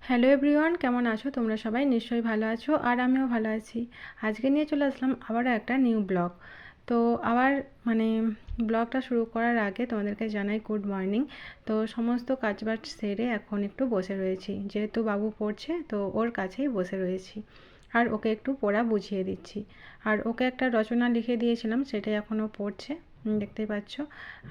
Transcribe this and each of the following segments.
Hello everyone, কেমন আছো তোমরা? সবাই নিশ্চয়ই ভালো আছো আর আমিও ভালো আছি। আজকে নিয়ে চলে আসলাম আবারও একটা নিউ ব্লগ। তো আবার মানে ব্লগটা শুরু করার আগে তোমাদেরকে জানাই গুড মর্নিং। তো সমস্ত কাজবাজ সেরে এখন একটু বসে রয়েছি, যেহেতু বাবু পড়ছে তো ওর কাছেই বসে রয়েছি আর ওকে একটু পড়া বুঝিয়ে দিচ্ছি। আর ওকে একটা রচনা লিখে দিয়েছিলাম, সেটাই এখনও পড়ছে, দেখতেই পাচ্ছ।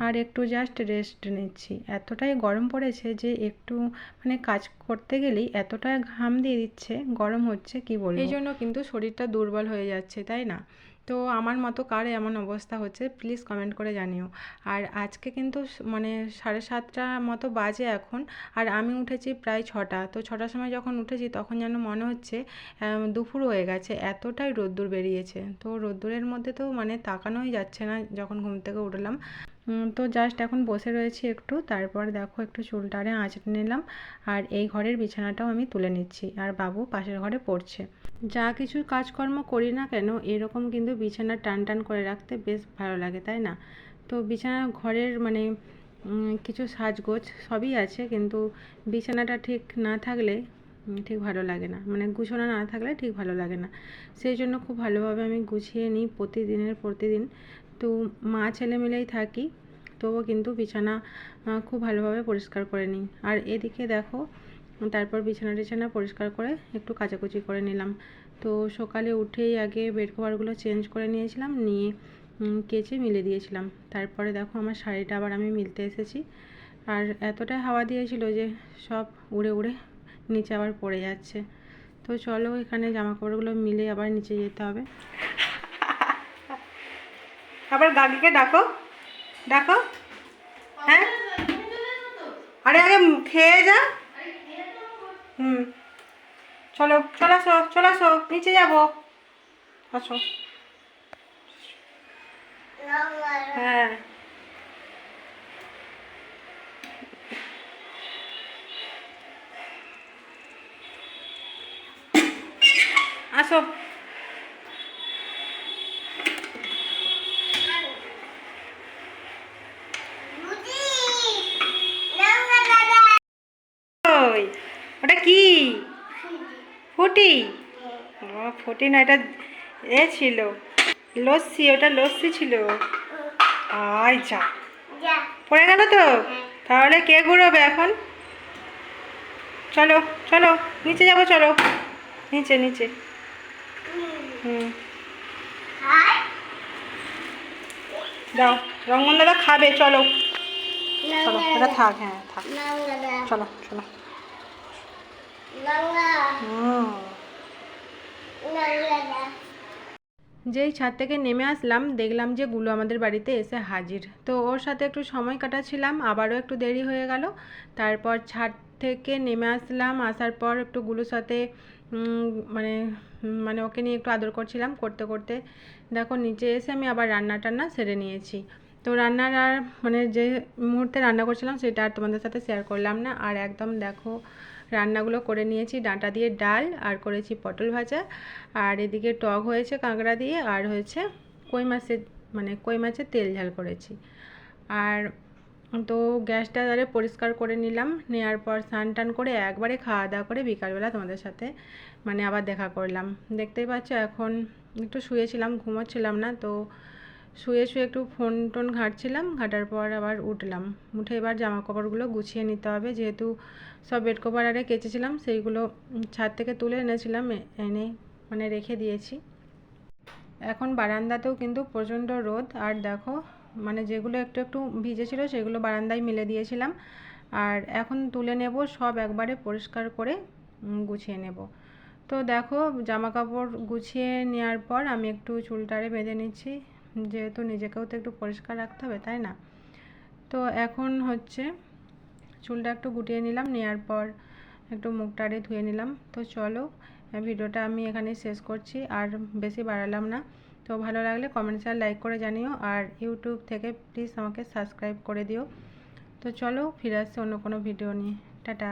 আর একটু জাস্ট রেস্ট নিচ্ছি, এতটাই গরম পড়েছে যে একটু মানে কাজ করতে গেলেই এতটা ঘাম দিয়ে দিচ্ছে, গরম হচ্ছে কি বলবো। এই জন্য কিন্তু শরীরটা দুর্বল হয়ে যাচ্ছে, তাই না? তো আমার মতো কার এমন অবস্থা হচ্ছে প্লিজ কমেন্ট করে জানিও। আর আজকে কিন্তু মানে 7:30 মতো বাজে এখন, আর আমি উঠেছি প্রায় 6টা। তো 6টার সময় যখন উঠেছি তখন যেন মনে হচ্ছে দুপুর হয়ে গেছে, এতটাই রোদ্দুর বেরিয়েছে। তো রোদ্দুরের মধ্যে তো মানে তাকানোই যাচ্ছে না যখন ঘুম থেকে উঠলাম। তো জাস্ট এখন বসে রয়েছি একটু, তারপর দেখো একটু চুলটারে আঁচড়ে নিলাম। আর এই ঘরের বিছানাটাও আমি তুলে নিচ্ছি, আর বাবু পাশের ঘরে পড়ছে। যা কিছু কাজকর্ম করি না কেন এরকম কিন্তু বিছানা টান টান করে রাখতে বেশ ভালো লাগে, তাই না? তো বিছানা ঘরের মানে কিছু সাজগোজ সবই আছে, কিন্তু বিছানাটা ঠিক না থাকলে ঠিক ভালো লাগে না, মানে গুছানো না থাকলে ঠিক ভালো লাগে না। সেই জন্য খুব ভালোভাবে আমি গুছিয়ে নিই প্রতিদিন। তো মা ছেলে মিলেই থাকি, তবুও কিন্তু বিছানা খুব ভালোভাবে পরিষ্কার করে নিই। আর এদিকে দেখো, তারপর বিছানা পরিষ্কার করে একটু কাচাকুচি করে নিলাম। তো সকালে উঠেই আগে বেড কভারগুলো চেঞ্জ করে নিয়েছিলাম, নিয়ে কেচে মিলে দিয়েছিলাম। তারপরে দেখো আমার শাড়িটা আবার আমি মিলতে এসেছি, আর এতটাই হাওয়া দিয়েছিল যে সব উড়ে উড়ে নিচে আবার পড়ে যাচ্ছে। তো চলো এখানে জামা কাপড়গুলো মিলে আবার নিচে যেতে হবে। আবার গাগিকে ডাকো, ডাকো। হ্যাঁ, আরে আগে খেয়ে যা। হুম, চলে আসো, নিচে যাবো, আসো। হ্যাঁ, আসো। ওই ওটা কি? ফুটি? ও ফুটি না, এটা এ ছিল লস্যি, ওটা লস্যি ছিল। আয় যা, পড়ে গেল তো। তাহলে কে ঘুরোবে এখন? চলো চলো, নিচে যাবো, চলো নিচে নিচে। হুম, দাও, রঙ্গন দাদা খাবে, চলো চলো, এটা থাক, হ্যাঁ থাক, চলো চলো। হুম, যেই ছাদ থেকে নেমে আসলাম দেখলাম যে গুলো আমাদের বাড়িতে এসে হাজির। তো ওর সাথে একটু সময় কাটাচ্ছিলাম, আবারও একটু দেরি হয়ে গেল। তারপর ছাদ থেকে নেমে আসলাম, আসার পর একটু গুলোর সাথে মানে মানে ওকে নিয়ে একটু আদর করছিলাম, করতে করতে দেখো নিচে এসে আমি আবার রান্না টান্না সেরে নিয়েছি। তো রান্নার আর মানে যে মুহূর্তে রান্না করছিলাম সেটা আর তোমাদের সাথে শেয়ার করলাম না। আর একদম দেখো রান্নাগুলো করে নিয়েছি, ডাঁটা দিয়ে ডাল, আর করেছি পটল ভাজা, আর এদিকে টক হয়েছে কাঁকড়া দিয়ে, আর হয়েছে কই মাছের তেল ঝাল করেছি। আর তো গ্যাসটা তাহলে পরিষ্কার করে নিলাম, নেওয়ার পর স্নান টান করে একবারে খাওয়া দাওয়া করে বিকালবেলা তোমাদের সাথে মানে আবার দেখা করলাম। দেখতেই পাচ্ছ এখন একটু শুয়েছিলাম, ঘুমোচ্ছিলাম না, তো শুয়ে শুয়ে একটু ফোন টোন ঘাঁটছিলাম, ঘাঁটার পর আবার উঠলাম। উঠে এবার জামা কাপড়গুলো গুছিয়ে নিতে হবে, যেহেতু সব বেড কভার আরে কেচেছিলাম সেইগুলো ছাদ থেকে তুলে এনেছিলাম, এনে মানে রেখে দিয়েছি। এখন বারান্দাতেও কিন্তু প্রচণ্ড রোদ, আর দেখো মানে যেগুলো একটু একটু ভিজেছিল সেগুলো বারান্দায় মেলে দিয়েছিলাম। আর এখন তুলে নেব সব, একবারে পরিষ্কার করে গুছিয়ে নেব। তো দেখো জামা কাপড় গুছিয়ে নেওয়ার পর আমি একটু চুলটারে বেঁধে নিচ্ছি, যেহেতু নিজেকেও তো একটু পরিষ্কার রাখতে হবে, তাই না? তো এখন হচ্ছে চুলটা একটু গুটিয়ে নিলাম, নেওয়ার পর একটু মুখটারে ধুয়ে নিলাম। তো চলো ভিডিওটা আমি এখানে শেষ করছি, আর বেশি বাড়ালাম না। তো ভালো লাগলে কমেন্টস আর লাইক করে জানিও, আর ইউটিউব থেকে প্লিজ আমাকে সাবস্ক্রাইব করে দিও। তো চলো ফিরে আসছি অন্য কোনো ভিডিও নিয়ে। টাটা।